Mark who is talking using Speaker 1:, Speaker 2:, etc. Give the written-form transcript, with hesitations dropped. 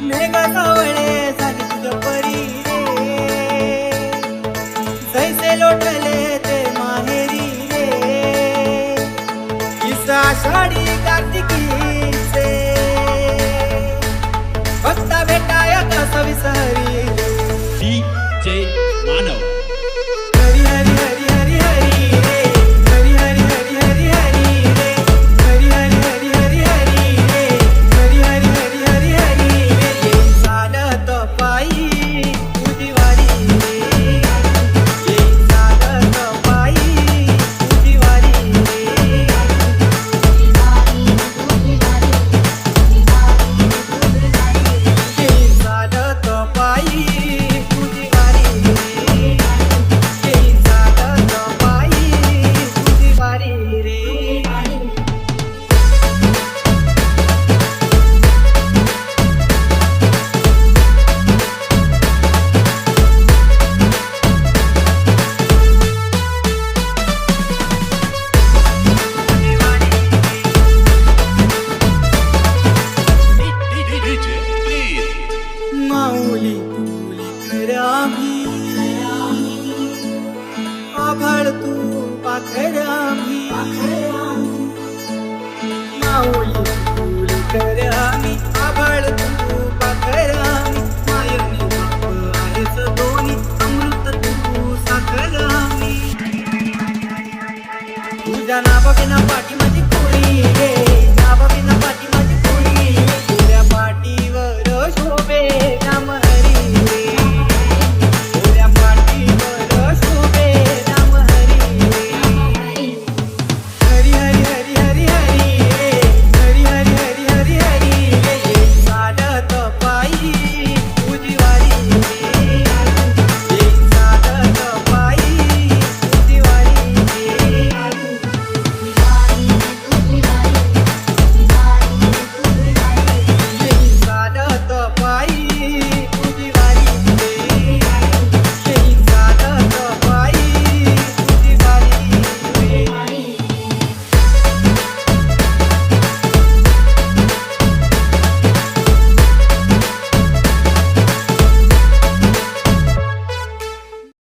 Speaker 1: मेघ सावळे झाली तुझ परी रे, जैसे लोटले ते माहेरी रे, किस्सा आषाढी कार्तिकीचे फक्त भेटाया कसा विसरी रे.
Speaker 2: DJ मानव
Speaker 1: हरी हरी हरी हरी हरी रे, हरी हरी हरी हरी हरी रे, हरी हरी हरी हरी हरी रे, हरी हरी हरी हरी हरी रे. येई चालत पायी तुझी वारी रे, येई चालत पायी तुझी वारी रे. येई चालत पायी तुझी वारी रे, येई चालत पायी तुझी वारी रे.
Speaker 2: DJ please
Speaker 1: माऊली तुली कर आम्ही, आभाळ तू पाखर आम्ही. माऊली तुली कर आम्ही, आभाळ तू पाखर आम्ही. मायनी बाप आहेस दोन्ही, अमृत तू साखर आम्ही. तुझ्या नावा बिना पाठी